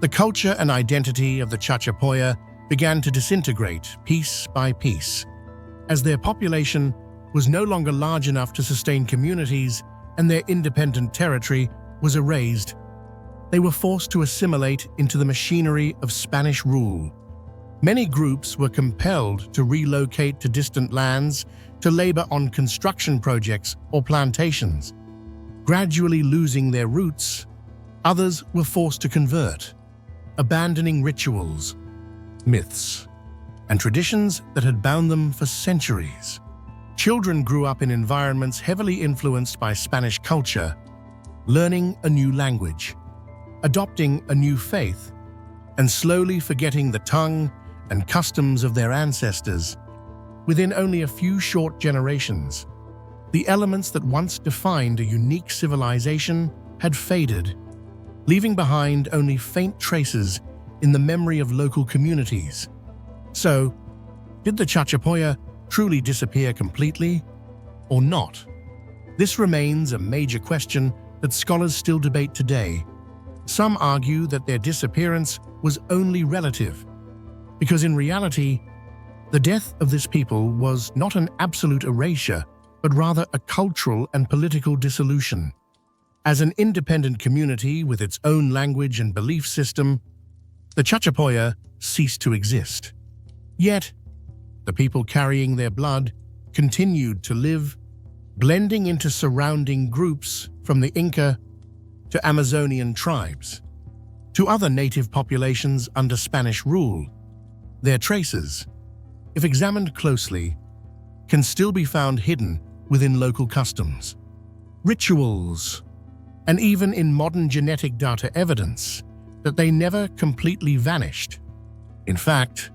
the culture and identity of the Chachapoya began to disintegrate piece by piece, as their population was no longer large enough to sustain communities and their independent territory was erased. They were forced to assimilate into the machinery of Spanish rule. Many groups were compelled to relocate to distant lands to labor on construction projects or plantations. Gradually losing their roots, others were forced to convert, abandoning rituals, myths, and traditions that had bound them for centuries. Children grew up in environments heavily influenced by Spanish culture, learning a new language, adopting a new faith, and slowly forgetting the tongue and customs of their ancestors. Within only a few short generations, the elements that once defined a unique civilization had faded, leaving behind only faint traces in the memory of local communities. So, did the Chachapoya truly disappear completely, or not? This remains a major question that scholars still debate today. Some argue that their disappearance was only relative, because in reality, the death of this people was not an absolute erasure, but rather a cultural and political dissolution. As an independent community with its own language and belief system, the Chachapoya ceased to exist. Yet, the people carrying their blood continued to live, blending into surrounding groups from the Inca to Amazonian tribes, to other native populations under Spanish rule. Their traces, if examined closely, can still be found hidden within local customs, rituals, and even in modern genetic data evidence that they never completely vanished. In fact,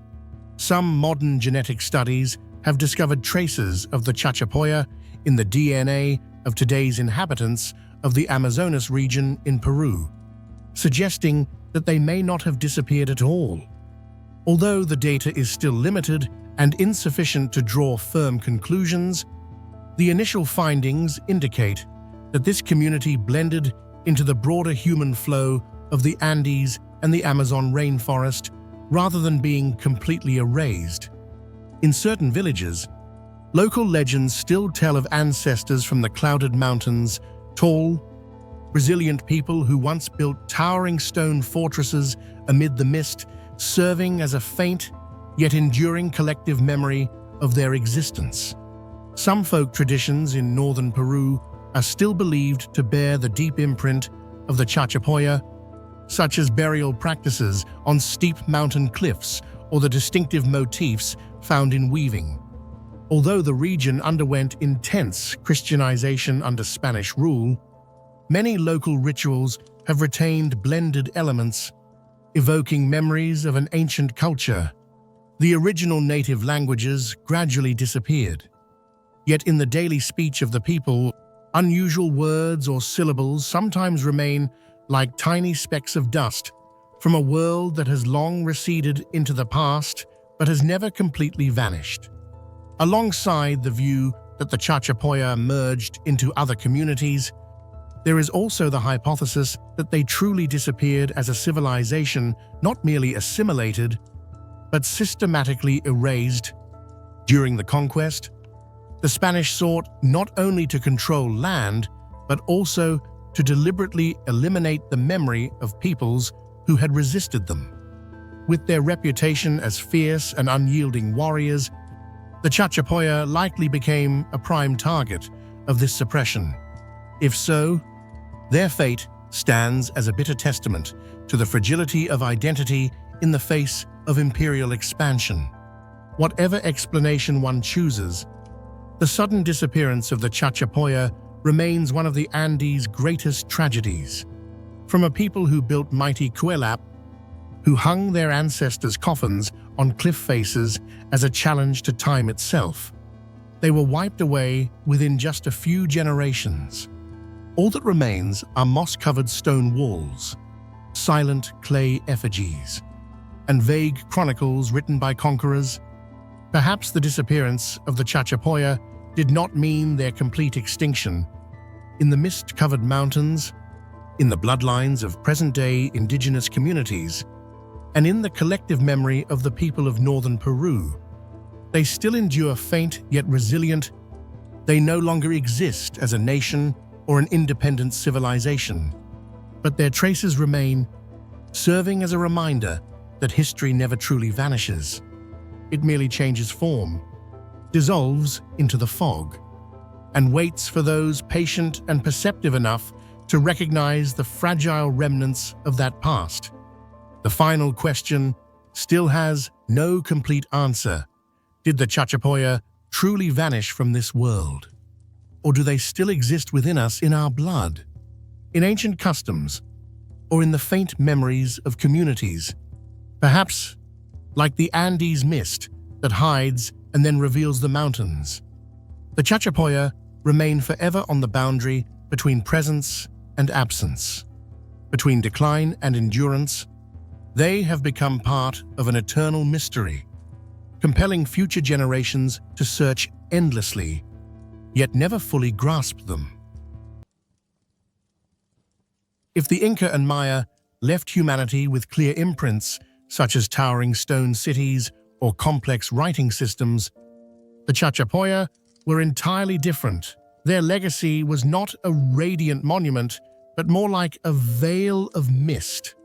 some modern genetic studies have discovered traces of the Chachapoya in the DNA of today's inhabitants of the Amazonas region in Peru, suggesting that they may not have disappeared at all. Although the data is still limited and insufficient to draw firm conclusions, the initial findings indicate that this community blended into the broader human flow of the Andes and the Amazon rainforest rather than being completely erased. In certain villages, local legends still tell of ancestors from the clouded mountains, tall, resilient people who once built towering stone fortresses amid the mist, serving as a faint yet enduring collective memory of their existence. Some folk traditions in northern Peru are still believed to bear the deep imprint of the Chachapoya, such as burial practices on steep mountain cliffs or the distinctive motifs found in weaving. Although the region underwent intense Christianization under Spanish rule, many local rituals have retained blended elements, evoking memories of an ancient culture. The original native languages gradually disappeared. Yet in the daily speech of the people, unusual words or syllables sometimes remain like tiny specks of dust from a world that has long receded into the past but has never completely vanished. Alongside the view that the Chachapoya merged into other communities, there is also the hypothesis that they truly disappeared as a civilization, not merely assimilated, but systematically erased During the conquest, the Spanish sought not only to control land, but also to deliberately eliminate the memory of peoples who had resisted them. With their reputation as fierce and unyielding warriors, the Chachapoya likely became a prime target of this suppression. If so, their fate stands as a bitter testament to the fragility of identity in the face of imperial expansion. Whatever explanation one chooses, the sudden disappearance of the Chachapoya remains one of the Andes' greatest tragedies. From a people who built mighty Kuelap, who hung their ancestors' coffins on cliff faces as a challenge to time itself, they were wiped away within just a few generations. All that remains are moss-covered stone walls, silent clay effigies, and vague chronicles written by conquerors. Perhaps the disappearance of the Chachapoya did not mean their complete extinction. In the mist-covered mountains, in the bloodlines of present-day indigenous communities, and in the collective memory of the people of northern Peru, they still endure faint yet resilient. They no longer exist as a nation or an independent civilization, but their traces remain, serving as a reminder that history never truly vanishes. It merely changes form, dissolves into the fog, and waits for those patient and perceptive enough to recognize the fragile remnants of that past. The final question still has no complete answer. Did the Chachapoya truly vanish from this world? Or do they still exist within us in our blood, in ancient customs, or in the faint memories of communities? Perhaps like the Andes mist that hides and then reveals the mountains, the Chachapoya remain forever on the boundary between presence and absence, between decline and endurance. They have become part of an eternal mystery, compelling future generations to search endlessly, yet never fully grasp them. If the Inca and Maya left humanity with clear imprints, such as towering stone cities or complex writing systems, the Chachapoya were entirely different. Their legacy was not a radiant monument, but more like a veil of mist,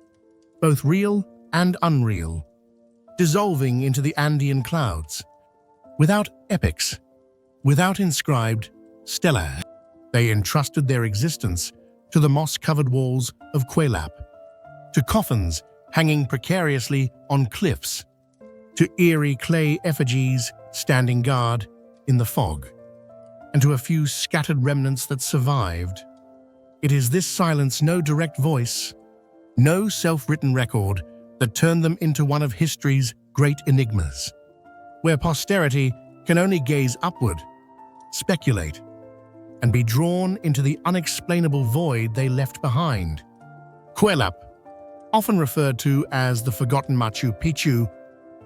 both real and unreal, dissolving into the Andean clouds. Without epics, without inscribed stelae, they entrusted their existence to the moss-covered walls of Kuelap, to coffins hanging precariously on cliffs, to eerie clay effigies standing guard in the fog, and to a few scattered remnants that survived. It is this silence, no direct voice, no self-written record, that turned them into one of history's great enigmas, where posterity can only gaze upward, speculate, and be drawn into the unexplainable void they left behind. Kuelap, often referred to as the forgotten Machu Picchu,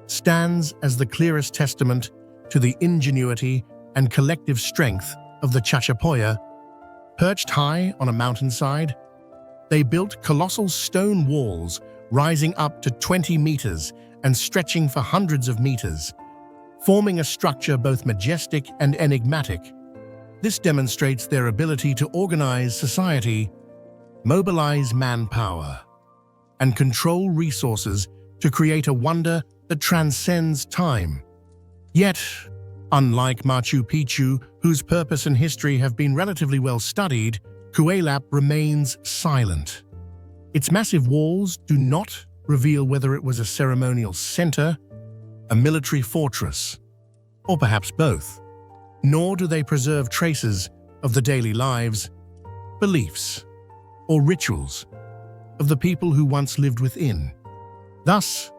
stands as the clearest testament to the ingenuity and collective strength of the Chachapoya. Perched high on a mountainside, they built colossal stone walls rising up to 20 meters and stretching for hundreds of meters, forming a structure both majestic and enigmatic. This demonstrates their ability to organize society, mobilize manpower, and control resources to create a wonder that transcends time. Yet, unlike Machu Picchu, whose purpose and history have been relatively well studied, Kuelap remains silent. Its massive walls do not reveal whether it was a ceremonial center, a military fortress, or perhaps both. Nor do they preserve traces of the daily lives, beliefs, or rituals of the people who once lived within. Thus,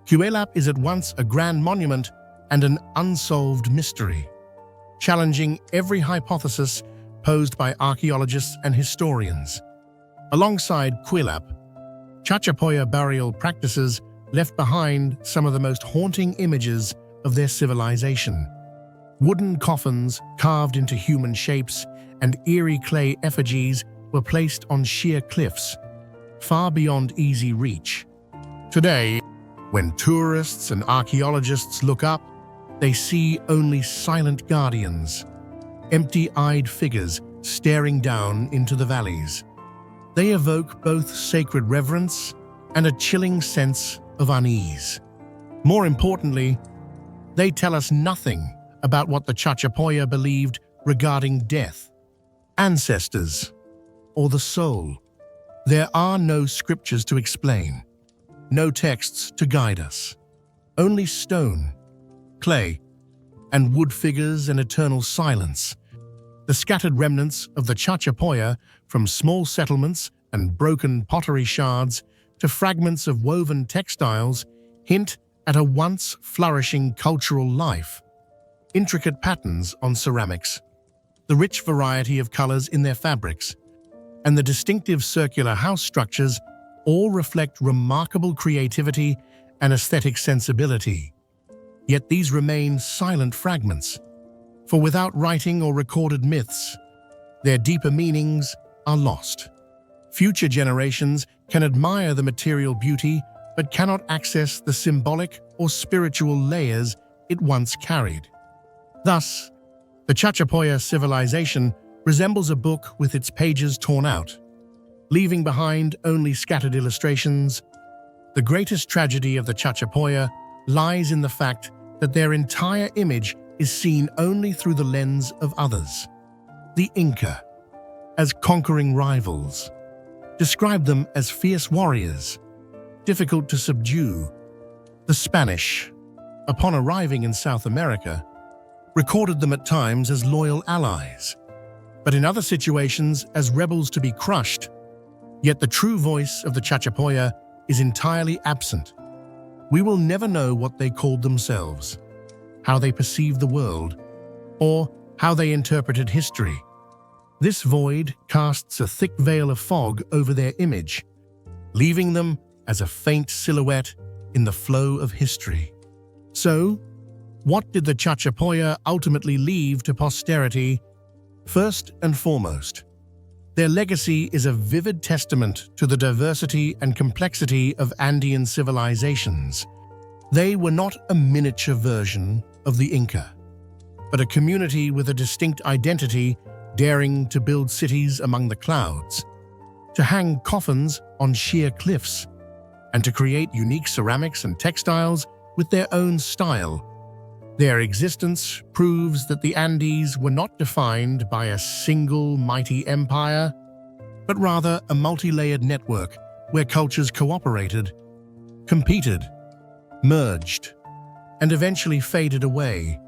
Kuelap is at once a grand monument and an unsolved mystery, challenging every hypothesis posed by archaeologists and historians. Alongside Kuelap, Chachapoya burial practices left behind some of the most haunting images of their civilization. Wooden coffins carved into human shapes and eerie clay effigies were placed on sheer cliffs, far beyond easy reach. Today, when tourists and archaeologists look up, they see only silent guardians, empty-eyed figures staring down into the valleys. They evoke both sacred reverence and a chilling sense of unease. More importantly, they tell us nothing about what the Chachapoya believed regarding death, ancestors, or the soul. There are no scriptures to explain, no texts to guide us. Only stone, clay, and wood figures and eternal silence. The scattered remnants of the Chachapoya, from small settlements and broken pottery shards to fragments of woven textiles, hint at a once flourishing cultural life. Intricate patterns on ceramics, the rich variety of colors in their fabrics, and the distinctive circular house structures all reflect remarkable creativity and aesthetic sensibility. Yet these remain silent fragments, for without writing or recorded myths, their deeper meanings are lost. Future generations can admire the material beauty but cannot access the symbolic or spiritual layers it once carried. Thus, the Chachapoya civilization resembles a book with its pages torn out, leaving behind only scattered illustrations. The greatest tragedy of the Chachapoya lies in the fact that their entire image is seen only through the lens of others. The Inca, as conquering rivals, described them as fierce warriors, difficult to subdue. The Spanish, upon arriving in South America, recorded them at times as loyal allies, but in other situations as rebels to be crushed. Yet the true voice of the Chachapoya is entirely absent. We will never know what they called themselves, how they perceived the world, or how they interpreted history. This void casts a thick veil of fog over their image, leaving them as a faint silhouette in the flow of history. So, what did the Chachapoya ultimately leave to posterity? First and foremost, their legacy is a vivid testament to the diversity and complexity of Andean civilizations. They were not a miniature version of the Inca, but a community with a distinct identity, daring to build cities among the clouds, to hang coffins on sheer cliffs, and to create unique ceramics and textiles with their own style. Their existence proves that the Andes were not defined by a single mighty empire, but rather a multi-layered network where cultures cooperated, competed, merged, and eventually faded away.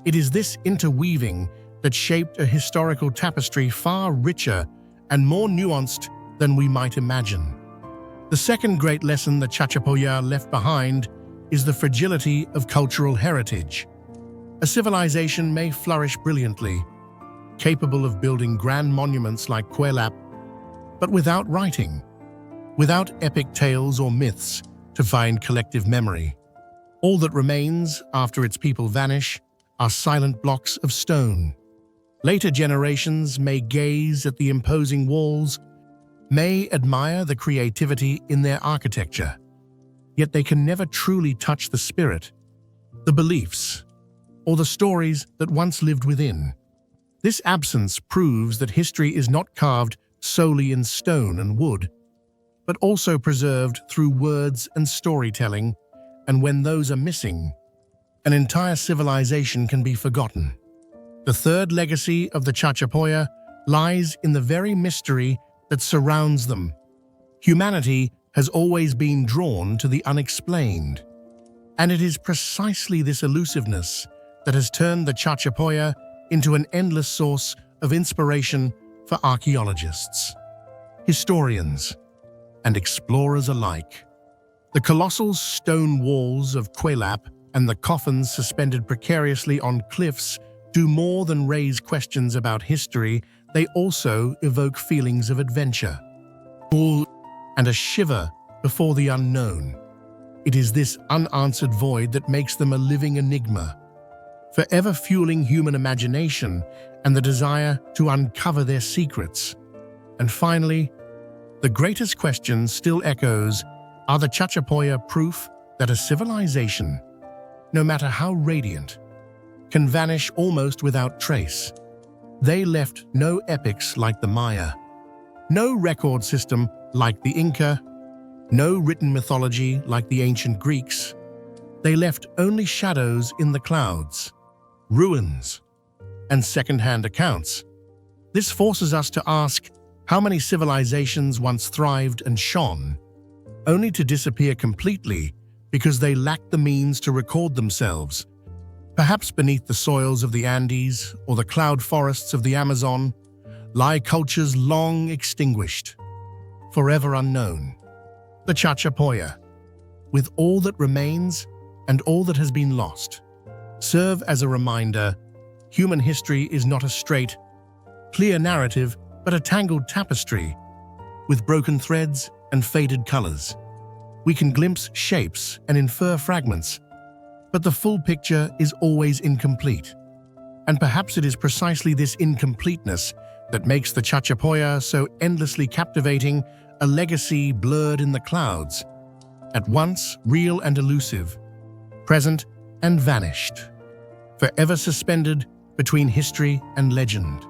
It is this interweaving that shaped a historical tapestry far richer and more nuanced than we might imagine. The second great lesson the Chachapoya left behind is the fragility of cultural heritage. A civilization may flourish brilliantly, capable of building grand monuments like Kuelap, but without writing, without epic tales or myths to find collective memory. All that remains after its people vanish are silent blocks of stone. Later generations may gaze at the imposing walls, may admire the creativity in their architecture, yet they can never truly touch the spirit, the beliefs, or the stories that once lived within. This absence proves that history is not carved solely in stone and wood, but also preserved through words and storytelling, and when those are missing, an entire civilization can be forgotten. The third legacy of the Chachapoya lies in the very mystery that surrounds them. Humanity has always been drawn to the unexplained, and it is precisely this elusiveness that has turned the Chachapoya into an endless source of inspiration for archaeologists, historians, and explorers alike. The colossal stone walls of Kuelap and the coffins suspended precariously on cliffs do more than raise questions about history. They also evoke feelings of adventure, awe, and a shiver before the unknown. It is this unanswered void that makes them a living enigma, forever fueling human imagination and the desire to uncover their secrets. And finally, the greatest question still echoes: are the Chachapoya proof that a civilization, no matter how radiant, can vanish almost without trace. They left no epics like the Maya, no record system like the Inca, no written mythology like the ancient Greeks. They left only shadows in the clouds, ruins, and second-hand accounts. This forces us to ask how many civilizations once thrived and shone, only to disappear completely because they lacked the means to record themselves. Perhaps beneath the soils of the Andes or the cloud forests of the Amazon lie cultures long extinguished, forever unknown. The Chachapoya, with all that remains and all that has been lost, serve as a reminder human history is not a straight, clear narrative but a tangled tapestry with broken threads and faded colors. We can glimpse shapes and infer fragments, but the full picture is always incomplete. And perhaps it is precisely this incompleteness that makes the Chachapoya so endlessly captivating, a legacy blurred in the clouds, at once real and elusive, present and vanished, forever suspended between history and legend.